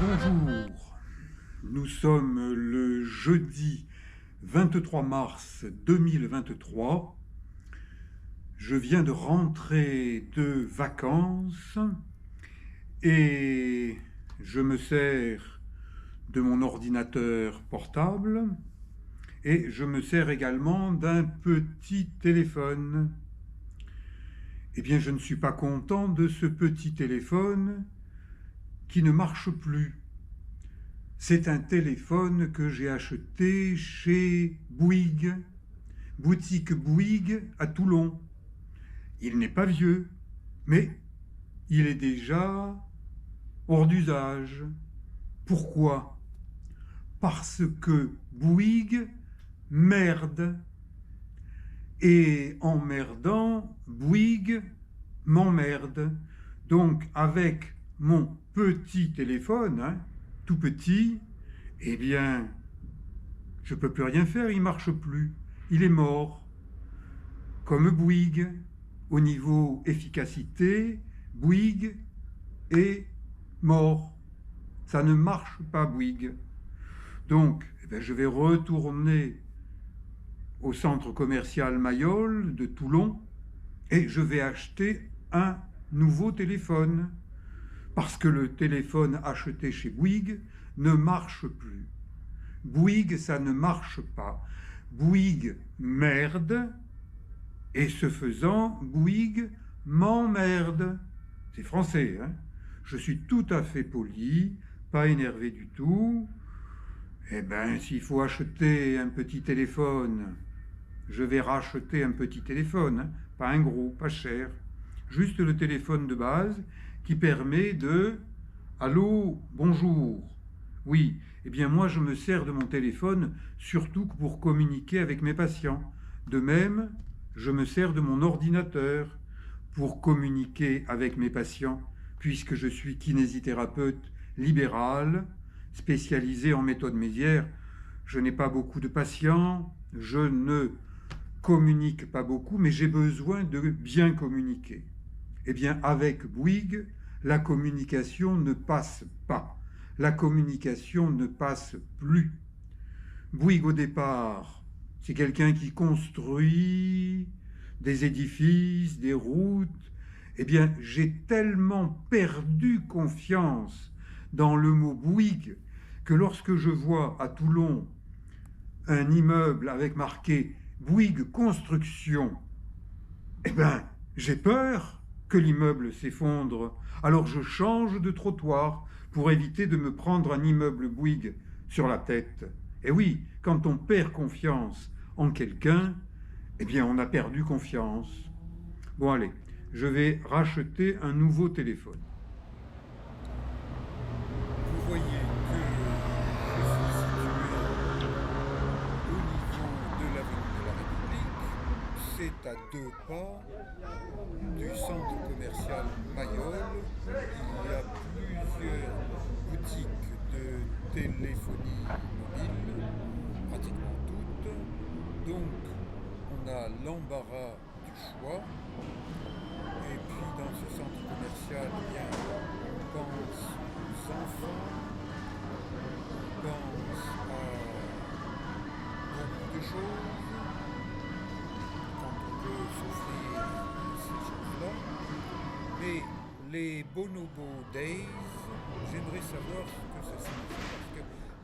Bonjour, nous sommes le jeudi 23 mars 2023. Je viens de rentrer de vacances et je me sers de mon ordinateur portable et je me sers également d'un petit téléphone. Eh bien, je ne suis pas content de ce petit téléphone qui ne marche plus. C'est un téléphone que j'ai acheté chez Bouygues, boutique Bouygues à Toulon. Il n'est pas vieux, mais il est déjà hors d'usage. Pourquoi? Parce que Bouygues merde. Et en merdant, Bouygues m'emmerde. Donc avec mon petit téléphone, tout petit, eh bien, je ne peux plus rien faire, il ne marche plus. Il est mort. Comme Bouygues, au niveau efficacité, Bouygues est mort. Ça ne marche pas, Bouygues. Donc, je vais retourner au centre commercial Mayol de Toulon et je vais acheter un nouveau téléphone. Parce que le téléphone acheté chez Bouygues ne marche plus. Bouygues, ça ne marche pas. Bouygues merde, et ce faisant, Bouygues m'emmerde. C'est français, hein? Je suis tout à fait poli, pas énervé du tout. Eh bien, s'il faut acheter un petit téléphone, je vais racheter un petit téléphone, pas un gros, pas cher. Juste le téléphone de base qui permet de « Allô, bonjour ». Oui, eh bien moi je me sers de mon téléphone surtout pour communiquer avec mes patients. De même, je me sers de mon ordinateur pour communiquer avec mes patients, puisque je suis kinésithérapeute libéral, spécialisé en méthode Mézières. Je n'ai pas beaucoup de patients, je ne communique pas beaucoup, mais j'ai besoin de bien communiquer. Eh bien, avec Bouygues, la communication ne passe pas. La communication ne passe plus. Bouygues, au départ, c'est quelqu'un qui construit des édifices, des routes. Eh bien, j'ai tellement perdu confiance dans le mot Bouygues que lorsque je vois à Toulon un immeuble avec marqué Bouygues Construction, eh bien, j'ai peur que l'immeuble s'effondre. Alors je change de trottoir pour éviter de me prendre un immeuble Bouygues sur la tête. Et oui, quand on perd confiance en quelqu'un, eh bien on a perdu confiance. Bon allez, je vais racheter un nouveau téléphone. Vous voyez que je suis situé au niveau de l'avenue de la République. C'est à 2 pas du centre commercial Mayol. Il y a plusieurs boutiques de téléphonie mobile, pratiquement toutes. Donc, on a l'embarras du choix. Et puis, dans ce centre commercial, on pense aux enfants, on pense à beaucoup de choses. Quand on peut s'offrir ces choses-là. Mais les Bonobo Days, j'aimerais savoir ce que ça signifie, parce que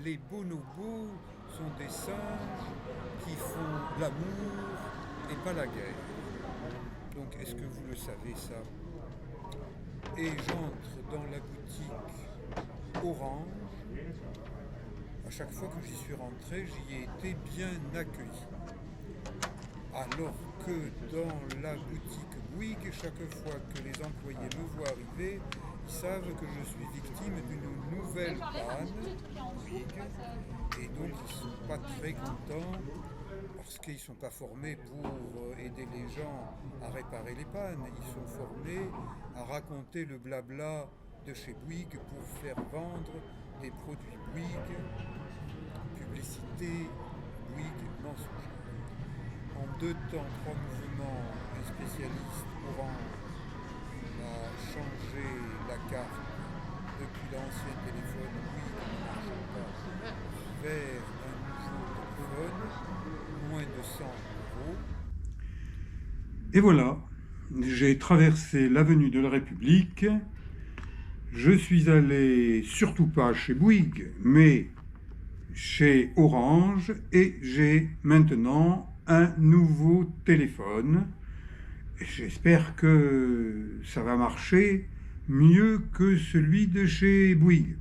les bonobos sont des singes qui font l'amour et pas la guerre. Donc est-ce que vous le savez ça? Et j'entre dans la boutique Orange. À chaque fois que j'y suis rentré, j'y ai été bien accueilli. Alors que dans la boutique Bouygues, chaque fois que les employés me voient arriver, ils savent que je suis victime d'une nouvelle panne Bouygues, et donc ils ne sont pas très contents parce qu'ils ne sont pas formés pour aider les gens à réparer les pannes. Ils sont formés à raconter le blabla de chez Bouygues pour faire vendre des produits Bouygues, publicité Bouygues mensongère. En 2 temps, 3 mouvements, un spécialiste Orange a changé la carte depuis l'ancien téléphone Bouygues ne marchant pas vers un nouveau téléphone, moins de 100 euros. Et voilà, j'ai traversé l'avenue de la République. Je suis allé surtout pas chez Bouygues, mais chez Orange et j'ai maintenant un nouveau téléphone. Et j'espère que ça va marcher mieux que celui de chez Bouygues.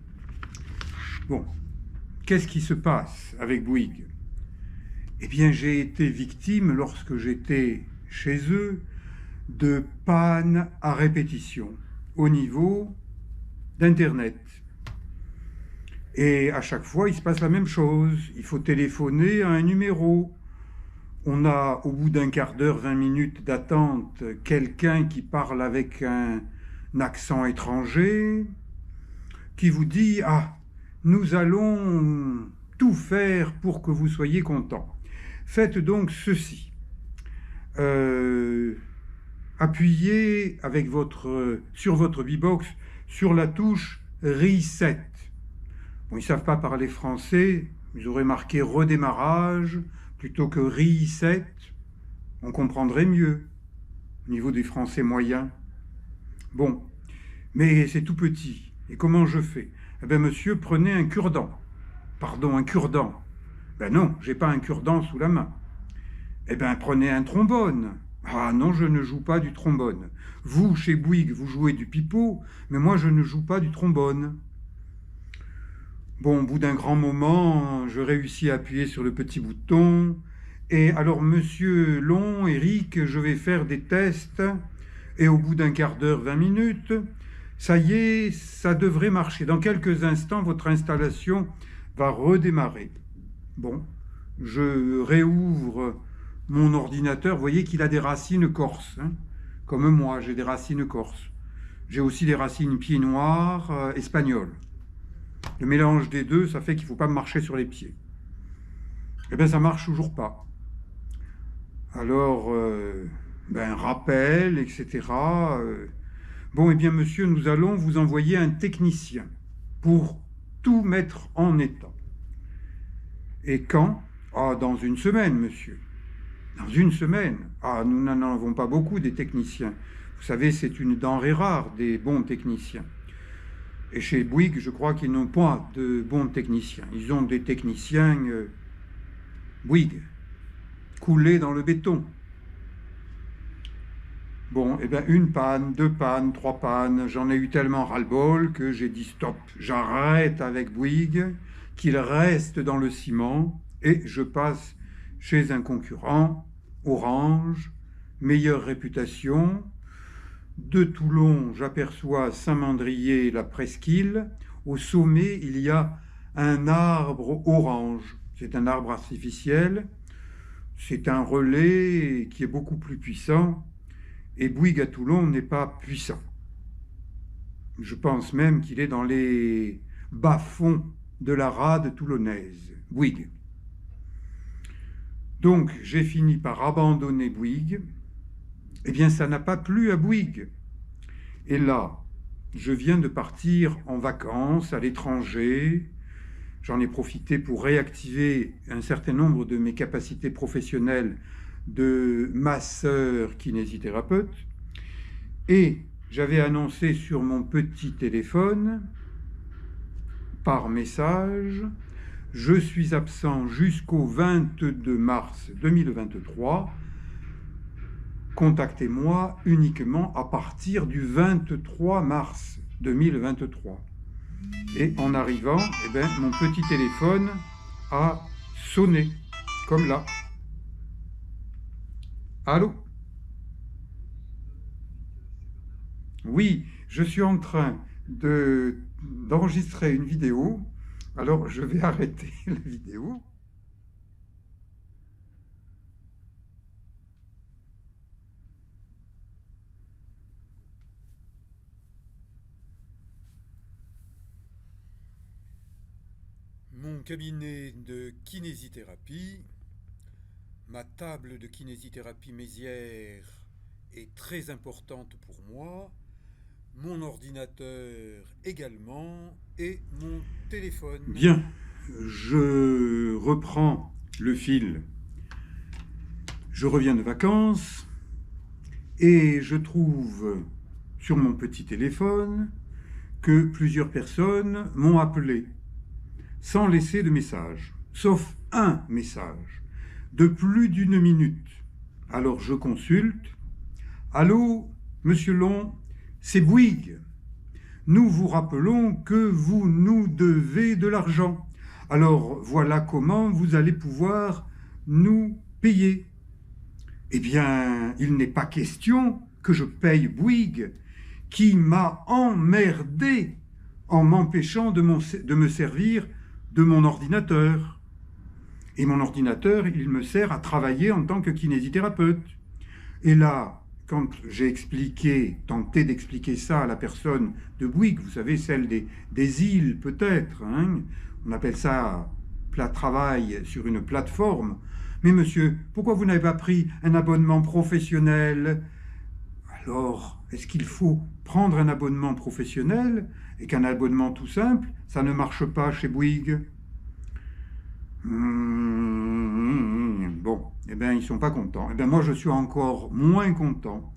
Bon, qu'est-ce qui se passe avec Bouygues? Eh bien, j'ai été victime, lorsque j'étais chez eux, de pannes à répétition au niveau d'Internet. Et à chaque fois, il se passe la même chose. Il faut téléphoner à un numéro. On a, au bout d'un quart d'heure, 20 minutes d'attente, quelqu'un qui parle avec un accent étranger, qui vous dit « Ah, nous allons tout faire pour que vous soyez content. Faites donc ceci. Appuyez avec sur votre Bbox sur la touche Reset. » Bon, ils ne savent pas parler français, ils auraient marqué redémarrage plutôt que reset. On comprendrait mieux au niveau des français moyens. Bon, mais c'est tout petit. Et comment je fais? Eh bien, monsieur, prenez un cure-dent. Pardon, un cure-dent. Ben non, j'ai pas un cure-dent sous la main. Eh bien, prenez un trombone. Ah non, je ne joue pas du trombone. Vous, chez Bouygues, vous jouez du pipeau, mais moi, je ne joue pas du trombone. Bon, au bout d'un grand moment, je réussis à appuyer sur le petit bouton. Et alors, monsieur Long, Eric, je vais faire des tests. Et au bout d'un quart d'heure, 20 minutes, ça y est, ça devrait marcher. Dans quelques instants, votre installation va redémarrer. Bon, je réouvre mon ordinateur. Vous voyez qu'il a des racines corses. Hein, comme moi, j'ai des racines corses. J'ai aussi des racines pieds noirs espagnoles. Le mélange des deux, ça fait qu'il ne faut pas marcher sur les pieds. Eh bien, ça ne marche toujours pas. Alors, rappel, etc. Bon, eh bien, monsieur, nous allons vous envoyer un technicien pour tout mettre en état. Et quand? Ah, dans une semaine, monsieur. Dans une semaine. Ah, nous n'en avons pas beaucoup des techniciens. Vous savez, c'est une denrée rare, des bons techniciens. Et chez Bouygues, je crois qu'ils n'ont pas de bons techniciens. Ils ont des techniciens Bouygues, coulés dans le béton. Bon, eh bien, une panne, deux pannes, trois pannes, j'en ai eu tellement ras-le-bol que j'ai dit stop, j'arrête avec Bouygues, qu'il reste dans le ciment, et je passe chez un concurrent, Orange, meilleure réputation. De Toulon, j'aperçois Saint-Mandrier, la presqu'île. Au sommet, il y a un arbre orange. C'est un arbre artificiel. C'est un relais qui est beaucoup plus puissant. Et Bouygues à Toulon n'est pas puissant. Je pense même qu'il est dans les bas-fonds de la rade toulonnaise. Bouygues. Donc, j'ai fini par abandonner Bouygues. Eh bien, ça n'a pas plu à Bouygues. Et là, je viens de partir en vacances à l'étranger. J'en ai profité pour réactiver un certain nombre de mes capacités professionnelles de masseur kinésithérapeute. Et j'avais annoncé sur mon petit téléphone, par message, je suis absent jusqu'au 22 mars 2023. Contactez-moi uniquement à partir du 23 mars 2023. Et en arrivant, eh bien, mon petit téléphone a sonné, comme là. Allô? Oui, je suis en train d'enregistrer une vidéo. Alors, je vais arrêter la vidéo. Mon cabinet de kinésithérapie, ma table de kinésithérapie Mézières est très importante pour moi. mon ordinateur également et mon téléphone. Bien, je reprends le fil. Je reviens de vacances et je trouve sur mon petit téléphone que plusieurs personnes m'ont appelé sans laisser de message, sauf un message de plus d'une minute. Alors je consulte. Allô, monsieur Long, c'est Bouygues. Nous vous rappelons que vous nous devez de l'argent. Alors voilà comment vous allez pouvoir nous payer. Eh bien, il n'est pas question que je paye Bouygues, qui m'a emmerdé en m'empêchant de me servir de mon ordinateur. Et mon ordinateur, il me sert à travailler en tant que kinésithérapeute. Et là, quand j'ai tenté d'expliquer ça à la personne de Bouygues, vous savez, celle des îles peut-être, hein, on appelle ça travail sur une plateforme. Mais monsieur, pourquoi vous n'avez pas pris un abonnement professionnel? Alors, est-ce qu'il faut prendre un abonnement professionnel et qu'un abonnement tout simple, ça ne marche pas chez Bouygues? Bon, eh bien, ils ne sont pas contents. Eh bien, moi, je suis encore moins content.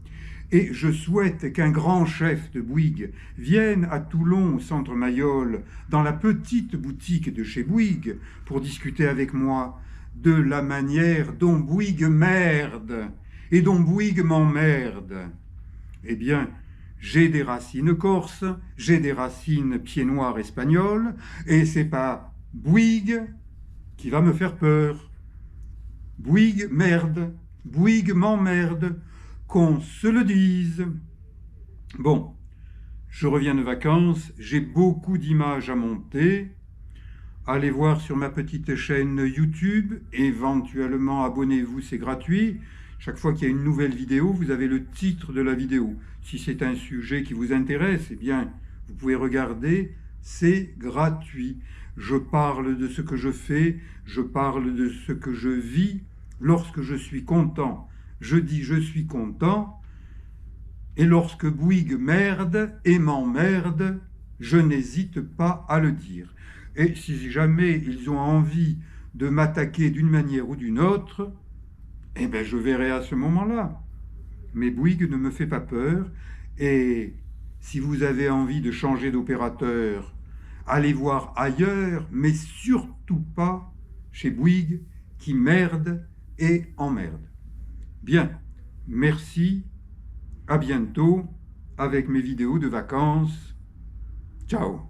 Et je souhaite qu'un grand chef de Bouygues vienne à Toulon, au centre Mayol, dans la petite boutique de chez Bouygues, pour discuter avec moi de la manière dont Bouygues merde et dont Bouygues m'emmerde. Eh bien, j'ai des racines corses, j'ai des racines pieds noirs espagnoles, et c'est pas Bouygues qui va me faire peur. Bouygues merde, Bouygues m'emmerde, qu'on se le dise. Bon, je reviens de vacances, j'ai beaucoup d'images à monter. Allez voir sur ma petite chaîne YouTube, éventuellement abonnez-vous, c'est gratuit. Chaque fois qu'il y a une nouvelle vidéo, vous avez le titre de la vidéo. Si c'est un sujet qui vous intéresse, eh bien, vous pouvez regarder, c'est gratuit. Je parle de ce que je fais, je parle de ce que je vis lorsque je suis content. Je dis je suis content, et lorsque Bouygues merde et m'emmerde, je n'hésite pas à le dire. Et si jamais ils ont envie de m'attaquer d'une manière ou d'une autre, eh bien je verrai à ce moment-là. Mais Bouygues ne me fait pas peur, et si vous avez envie de changer d'opérateur, allez voir ailleurs, mais surtout pas chez Bouygues qui merde et emmerde. Bien, merci, à bientôt avec mes vidéos de vacances. Ciao.